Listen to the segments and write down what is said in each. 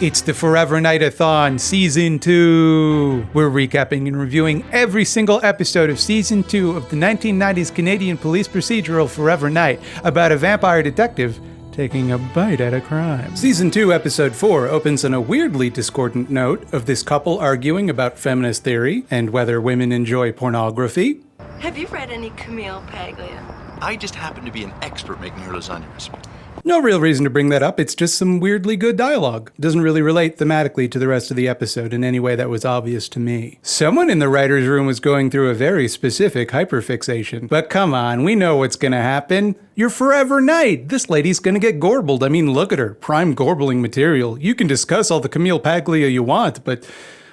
It's the Forever Knight-A-Thon Season 2. We're recapping and reviewing every single episode of Season 2 of the 1990s Canadian police procedural Forever Knight about a vampire detective taking a bite at a crime. Season 2, Episode 4 opens on a weirdly discordant note of this couple arguing about feminist theory and whether women enjoy pornography. Have you read any Camille Paglia? I just happen to be an expert making her lasagna recipe. No real reason to bring that up, it's just some weirdly good dialogue. It doesn't really relate thematically to the rest of the episode in any way that was obvious to me. Someone in the writer's room was going through a very specific hyperfixation. But come on, we know what's gonna happen. You're Forever Knight! This lady's gonna get gorbled. I mean, look at her. Prime gorbling material. You can discuss all the Camille Paglia you want, but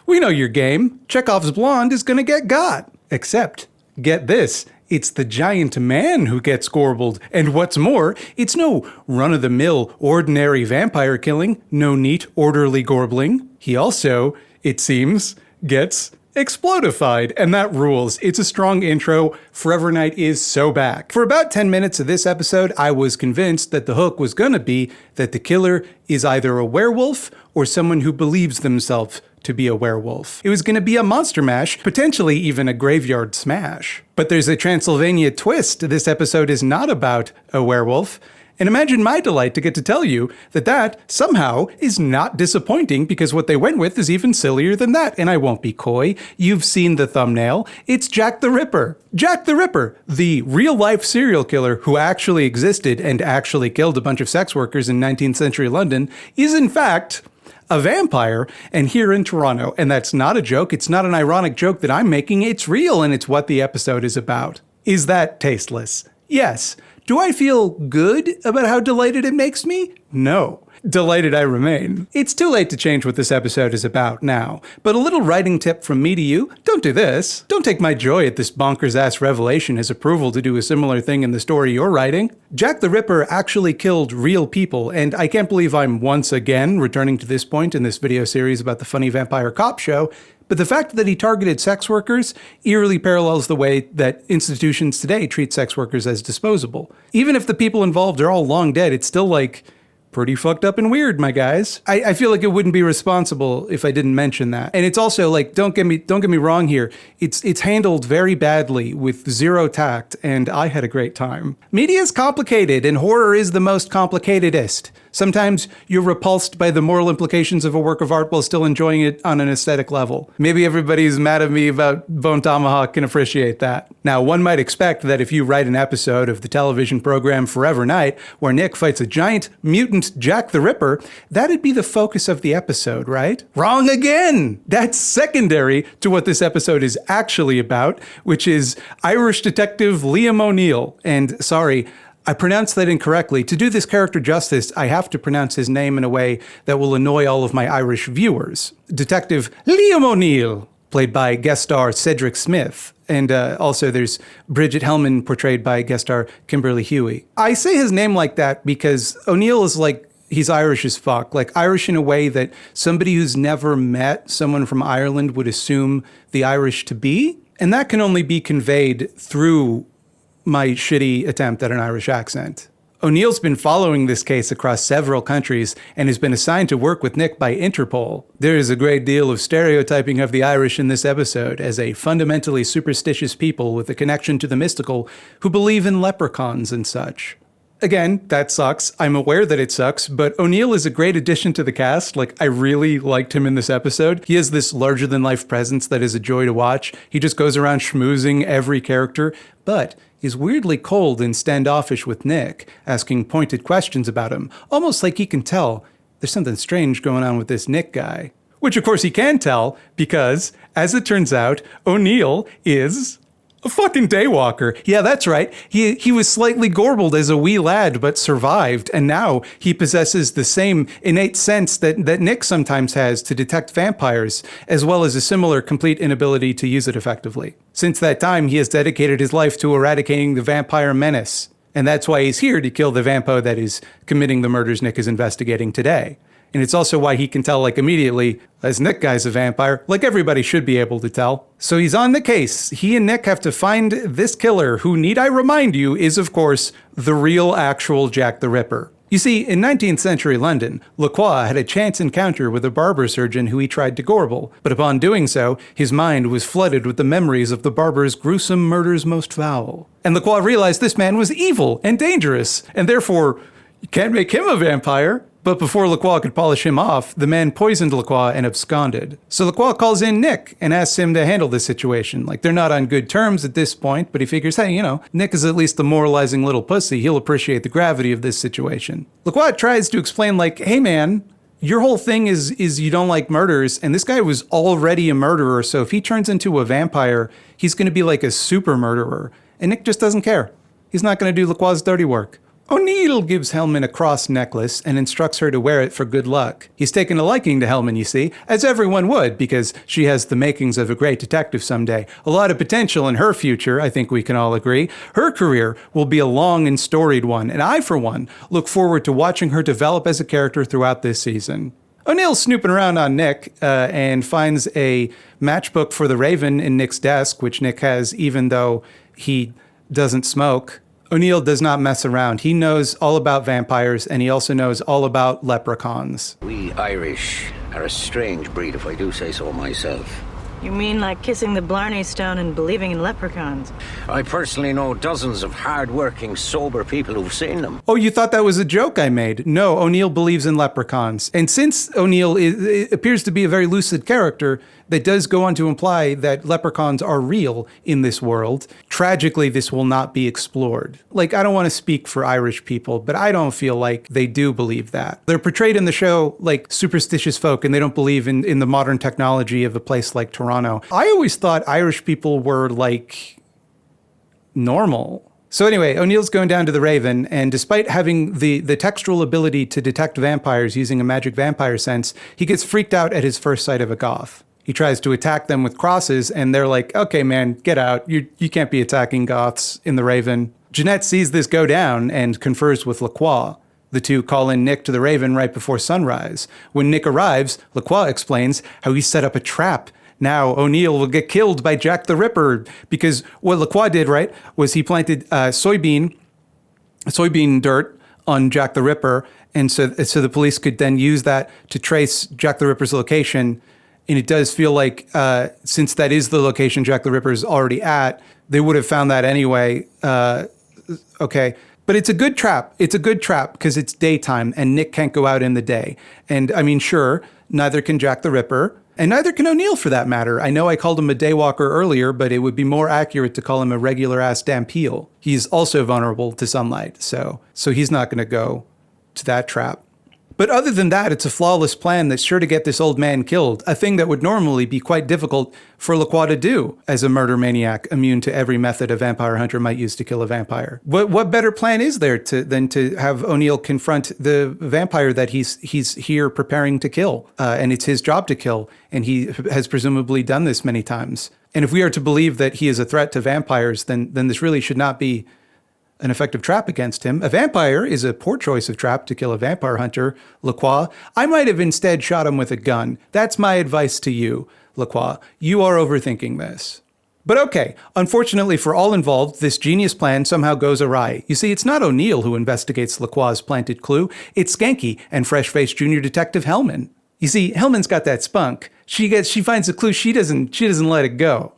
we know your game. Chekhov's blonde is gonna get got. Except, get this. It's the giant man who gets gorbled, and what's more, it's no run-of-the-mill, ordinary vampire killing, no neat, orderly gorbling. He also, it seems, gets explodified, and that rules. It's a strong intro. Forever Knight is so back. For about 10 minutes of this episode, I was convinced that the hook was gonna be that the killer is either a werewolf or someone who believes themselves to be a werewolf. It was going to be a monster mash, potentially even a graveyard smash. But there's a Transylvania twist. This episode is not about a werewolf. And imagine my delight to get to tell you that that somehow is not disappointing, because what they went with is even sillier than that. And I won't be coy. You've seen the thumbnail. It's Jack the Ripper. Jack the Ripper, the real-life serial killer who actually existed and actually killed a bunch of sex workers in 19th century London, is in fact a vampire, and here in Toronto. And that's not a joke. It's not an ironic joke that I'm making. It's real, and it's what the episode is about. Is that tasteless? Yes. Do I feel good about how delighted it makes me? No. Delighted I remain. It's too late to change what this episode is about now, but a little writing tip from me to you: don't do this. Don't take my joy at this bonkers-ass revelation as approval to do a similar thing in the story you're writing. Jack the Ripper actually killed real people, and I can't believe I'm once again returning to this point in this video series about the funny vampire cop show, but the fact that he targeted sex workers eerily parallels the way that institutions today treat sex workers as disposable. Even if the people involved are all long dead, it's still like pretty fucked up and weird, my guys. I feel like it wouldn't be responsible if I didn't mention that. And it's also like, don't get me wrong here. It's handled very badly with zero tact, and I had a great time. Media is complicated, and horror is the most complicatedest. Sometimes you're repulsed by the moral implications of a work of art while still enjoying it on an aesthetic level. Maybe everybody who's mad at me about Bone Tomahawk can appreciate that. Now, one might expect that if you write an episode of the television program Forever Knight, where Nick fights a giant mutant Jack the Ripper, that'd be the focus of the episode, right? Wrong again! That's secondary to what this episode is actually about, which is Irish detective Liam O'Neill. And sorry, I pronounced that incorrectly. To do this character justice, I have to pronounce his name in a way that will annoy all of my Irish viewers. Detective Liam O'Neill, played by guest star Cedric Smith. And also there's Bridget Hellman, portrayed by guest star Kimberly Huey. I say his name like that because O'Neill is like, he's Irish as fuck. Like Irish in a way that somebody who's never met someone from Ireland would assume the Irish to be. And that can only be conveyed through my shitty attempt at an Irish accent. O'Neill's been following this case across several countries and has been assigned to work with Nick by Interpol. There is a great deal of stereotyping of the Irish in this episode as a fundamentally superstitious people with a connection to the mystical who believe in leprechauns and such. Again, that sucks. I'm aware that it sucks, but O'Neill is a great addition to the cast. Like, I really liked him in this episode. He has this larger-than-life presence that is a joy to watch. He just goes around schmoozing every character, but he's weirdly cold and standoffish with Nick, asking pointed questions about him, almost like he can tell there's something strange going on with this Nick guy. Which, of course, he can tell, because, as it turns out, O'Neill is a fucking daywalker. Yeah, that's right. He was slightly gorbled as a wee lad, but survived, and now he possesses the same innate sense that Nick sometimes has to detect vampires, as well as a similar complete inability to use it effectively. Since that time, he has dedicated his life to eradicating the vampire menace, and that's why he's here to kill the vampo that is committing the murders Nick is investigating today. And it's also why he can tell, like, immediately, as Nick guy's a vampire, like everybody should be able to tell. So he's on the case. He and Nick have to find this killer, who, need I remind you, is, of course, the real, actual Jack the Ripper. You see, in 19th century London, Lacroix had a chance encounter with a barber surgeon who he tried to gorble, but upon doing so, his mind was flooded with the memories of the barber's gruesome murders most foul. And Lacroix realized this man was evil and dangerous, and therefore, you can't make him a vampire. But before Lacroix could polish him off, the man poisoned Lacroix and absconded. So Lacroix calls in Nick and asks him to handle this situation. Like, they're not on good terms at this point, but he figures, hey, Nick is at least the moralizing little pussy. He'll appreciate the gravity of this situation. Lacroix tries to explain, like, hey man, your whole thing is you don't like murders, and this guy was already a murderer, so if he turns into a vampire, he's going to be like a super murderer. And Nick just doesn't care. He's not going to do Lacroix's dirty work. O'Neill gives Hellman a cross necklace and instructs her to wear it for good luck. He's taken a liking to Hellman, you see, as everyone would, because she has the makings of a great detective someday. A lot of potential in her future, I think we can all agree. Her career will be a long and storied one, and I, for one, look forward to watching her develop as a character throughout this season. O'Neill's snooping around on Nick and finds a matchbook for the Raven in Nick's desk, which Nick has even though he doesn't smoke. O'Neill does not mess around. He knows all about vampires, and he also knows all about leprechauns. We Irish are a strange breed, if I do say so myself. You mean like kissing the Blarney Stone and believing in leprechauns? I personally know dozens of hard-working, sober people who've seen them. Oh, you thought that was a joke I made? No, O'Neill believes in leprechauns. And since O'Neill appears to be a very lucid character that does go on to imply that leprechauns are real in this world, tragically, this will not be explored. Like, I don't want to speak for Irish people, but I don't feel like they do believe that. They're portrayed in the show like superstitious folk, and they don't believe in the modern technology of a place like Toronto. I always thought Irish people were, like, normal. So anyway, O'Neill's going down to the Raven, and despite having the textual ability to detect vampires using a magic vampire sense, he gets freaked out at his first sight of a goth. He tries to attack them with crosses, and they're like, okay, man, get out. You can't be attacking goths in the Raven. Jeanette sees this go down and confers with Lacroix. The two call in Nick to the Raven right before sunrise. When Nick arrives, Lacroix explains how he set up a trap. Now O'Neill will get killed by Jack the Ripper, because what Lacroix did, right, was he planted soybean dirt on Jack the Ripper, and so the police could then use that to trace Jack the Ripper's location. And it does feel like, since that is the location Jack the Ripper is already at, they would have found that anyway. Okay. But it's a good trap. It's a good trap because it's daytime and Nick can't go out in the day. And I mean, sure, neither can Jack the Ripper, and neither can O'Neill for that matter. I know I called him a daywalker earlier, but it would be more accurate to call him a regular-ass dampeel. He's also vulnerable to sunlight, so he's not going to go to that trap. But other than that, it's a flawless plan that's sure to get this old man killed, a thing that would normally be quite difficult for Lacroix to do as a murder maniac immune to every method a vampire hunter might use to kill a vampire. What better plan is there than to have O'Neill confront the vampire that he's here preparing to kill? And it's his job to kill, and he has presumably done this many times. And if we are to believe that he is a threat to vampires, then this really should not be an effective trap against him. A vampire is a poor choice of trap to kill a vampire hunter, Lacroix. I might have instead shot him with a gun. That's my advice to you, Lacroix. You are overthinking this. But okay, unfortunately for all involved, this genius plan somehow goes awry. You see, it's not O'Neill who investigates Lacroix's planted clue. It's Skanky and fresh-faced junior detective Hellman. You see, Hellman's got that spunk. She finds a clue, she doesn't let it go.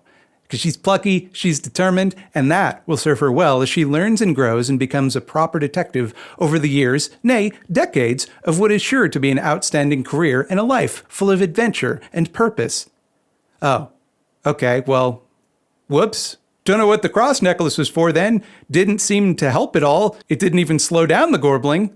Because she's plucky, she's determined, and that will serve her well as she learns and grows and becomes a proper detective over the years, nay, decades, of what is sure to be an outstanding career and a life full of adventure and purpose. Oh, okay, well, whoops. Don't know what the cross necklace was for then. Didn't seem to help at all. It didn't even slow down the gorbling.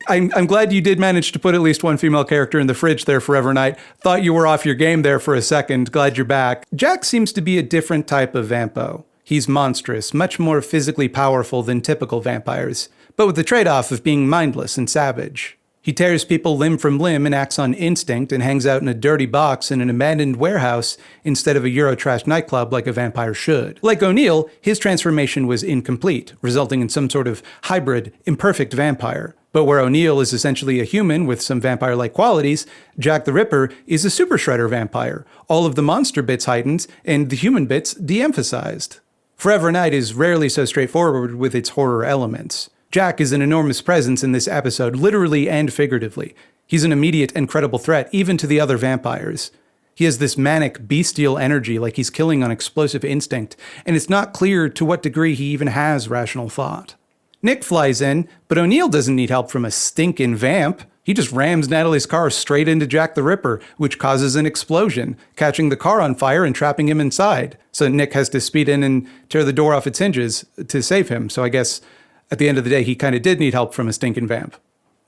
I'm glad you did manage to put at least one female character in the fridge there, Forever Knight. Thought you were off your game there for a second. Glad you're back. Jack seems to be a different type of vampo. He's monstrous, much more physically powerful than typical vampires, but with the trade-off of being mindless and savage. He tears people limb from limb and acts on instinct and hangs out in a dirty box in an abandoned warehouse instead of a Eurotrash nightclub like a vampire should. Like O'Neill, his transformation was incomplete, resulting in some sort of hybrid, imperfect vampire. But where O'Neill is essentially a human with some vampire-like qualities, Jack the Ripper is a super shredder vampire, all of the monster bits heightened and the human bits de-emphasized. Forever Knight is rarely so straightforward with its horror elements. Jack is an enormous presence in this episode, literally and figuratively. He's an immediate and credible threat, even to the other vampires. He has this manic, bestial energy, like he's killing on explosive instinct, and it's not clear to what degree he even has rational thought. Nick flies in, but O'Neill doesn't need help from a stinking vamp. He just rams Natalie's car straight into Jack the Ripper, which causes an explosion, catching the car on fire and trapping him inside. So Nick has to speed in and tear the door off its hinges to save him. So I guess at the end of the day, he kind of did need help from a stinking vamp.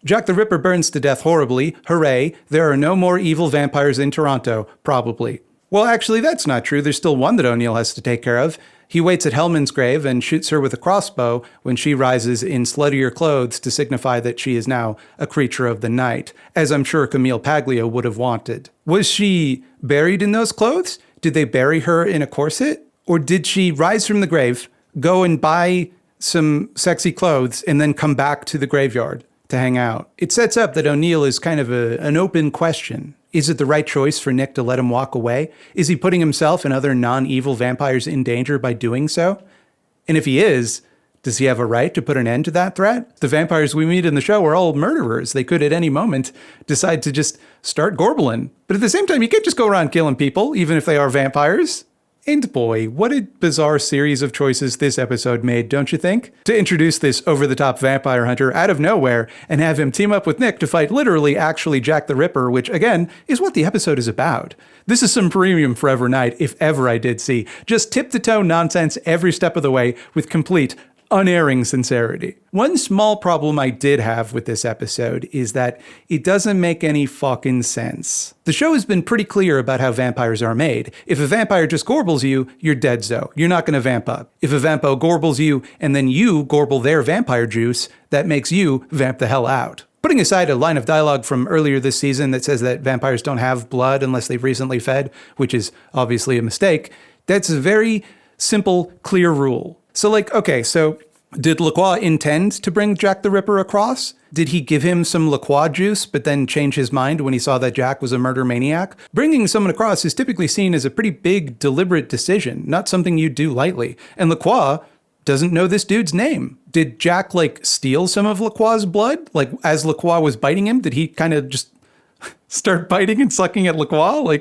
Jack the Ripper burns to death horribly. Hooray, there are no more evil vampires in Toronto, probably. Well, actually, that's not true. There's still one that O'Neill has to take care of. He waits at Hellman's grave and shoots her with a crossbow when she rises in sluttier clothes to signify that she is now a creature of the night, as I'm sure Camille Paglia would have wanted. Was she buried in those clothes? Did they bury her in a corset? Or did she rise from the grave, go and buy some sexy clothes, and then come back to the graveyard to hang out? It sets up that O'Neill is kind of an open question. Is it the right choice for Nick to let him walk away? Is he putting himself and other non-evil vampires in danger by doing so? And if he is, does he have a right to put an end to that threat? The vampires we meet in the show are all murderers. They could at any moment decide to just start gorbling. But at the same time, you can't just go around killing people, even if they are vampires. And boy, what a bizarre series of choices this episode made, don't you think? To introduce this over-the-top vampire hunter out of nowhere and have him team up with Nick to fight literally actually Jack the Ripper, which, again, is what the episode is about. This is some premium Forever Night, if ever I did see. Just tip-to-toe nonsense every step of the way with complete, unerring sincerity. One small problem I did have with this episode is that it doesn't make any fucking sense. The show has been pretty clear about how vampires are made. If a vampire just gorbles you, you're dead-zo. You're not going to vamp up. If a vampo gorbles you and then you gorble their vampire juice, that makes you vamp the hell out. Putting aside a line of dialogue from earlier this season that says that vampires don't have blood unless they've recently fed, which is obviously a mistake, that's a very simple, clear rule. So okay, so did Lacroix intend to bring Jack the Ripper across? Did he give him some Lacroix juice, but then change his mind when he saw that Jack was a murder maniac? Bringing someone across is typically seen as a pretty big, deliberate decision, not something you do lightly. And Lacroix doesn't know this dude's name. Did Jack, steal some of Lacroix's blood? As Lacroix was biting him, did he kind of just start biting and sucking at Lacroix?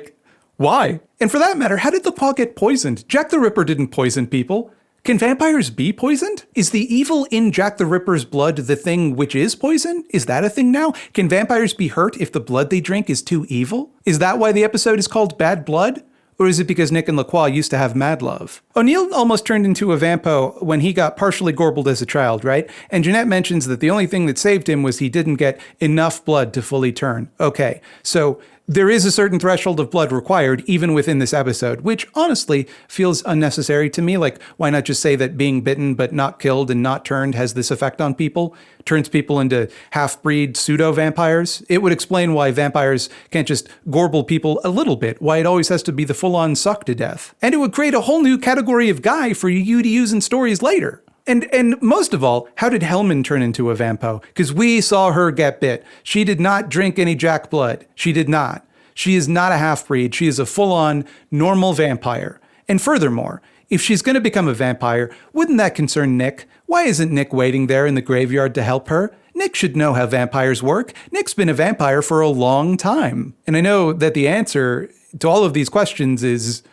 Why? And for that matter, how did Lacroix get poisoned? Jack the Ripper didn't poison people. Can vampires be poisoned? Is the evil in Jack the Ripper's blood the thing which is poison? Is that a thing now? Can vampires be hurt if the blood they drink is too evil? Is that why the episode is called Bad Blood? Or is it because Nick and Lacroix used to have mad love? O'Neill almost turned into a vampo when he got partially gorbled as a child, right? And Jeanette mentions that the only thing that saved him was he didn't get enough blood to fully turn. Okay, so there is a certain threshold of blood required even within this episode, which honestly feels unnecessary to me. Why not just say that being bitten but not killed and not turned has this effect on people? Turns people into half-breed pseudo-vampires? It would explain why vampires can't just gorble people a little bit, why it always has to be the full-on suck to death. And it would create a whole new category of guy for you to use in stories later. And most of all, how did Hellman turn into a vampo? Because we saw her get bit. She did not drink any Jack blood. She did not. She is not a half-breed. She is a full-on normal vampire. And furthermore, if she's going to become a vampire, wouldn't that concern Nick? Why isn't Nick waiting there in the graveyard to help her? Nick should know how vampires work. Nick's been a vampire for a long time. And I know that the answer to all of these questions is,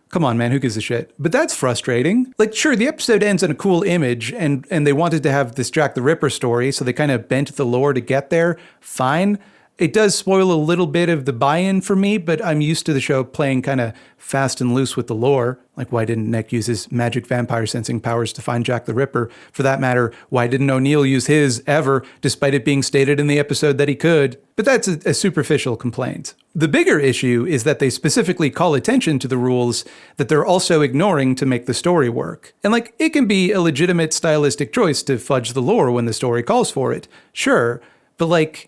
come on, man, who gives a shit? But that's frustrating. Sure, the episode ends on a cool image, and they wanted to have this Jack the Ripper story, so they kind of bent the lore to get there. Fine. It does spoil a little bit of the buy-in for me, but I'm used to the show playing kind of fast and loose with the lore. Why didn't Nick use his magic vampire sensing powers to find Jack the Ripper? For that matter, why didn't O'Neill use his ever, despite it being stated in the episode that he could? But that's a superficial complaint. The bigger issue is that they specifically call attention to the rules that they're also ignoring to make the story work. And it can be a legitimate stylistic choice to fudge the lore when the story calls for it. Sure, but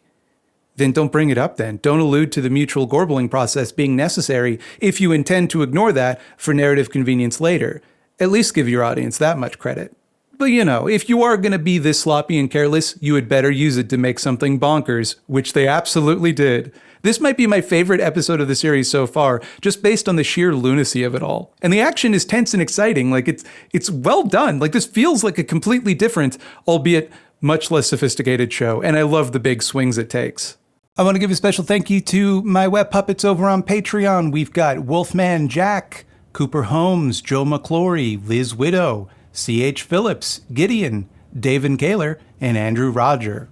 then don't bring it up then. Don't allude to the mutual gorbling process being necessary if you intend to ignore that for narrative convenience later. At least give your audience that much credit. But if you are going to be this sloppy and careless, you had better use it to make something bonkers, which they absolutely did. This might be my favorite episode of the series so far, just based on the sheer lunacy of it all. And the action is tense and exciting. Like, it's well done. Like, this feels like a completely different, albeit much less sophisticated show, and I love the big swings it takes. I want to give a special thank you to my web puppets over on Patreon. We've got Wolfman Jack, Cooper Holmes, Joe McClory, Liz Widow, C.H. Phillips, Gideon, David Kaler, and Andrew Roger.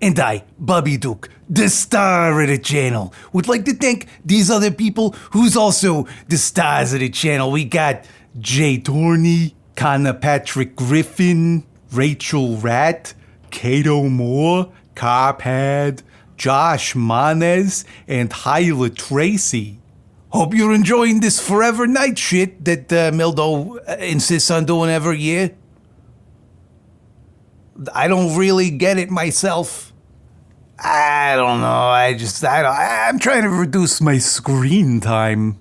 And I, Bobby Duke, the star of the channel, would like to thank these other people who's also the stars of the channel. We got Jay Torney, Connor Patrick Griffin, Rachel Ratt, Cato Moore, Carpad, Josh Manes, and Hyla Tracy. Hope you're enjoying this Forever Night shit that Mildo insists on doing every year. I don't really get it myself. I don't know. I'm trying to reduce my screen time.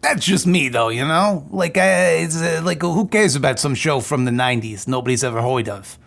That's just me, though, you know? Like, who cares about some show from the 90s nobody's ever heard of?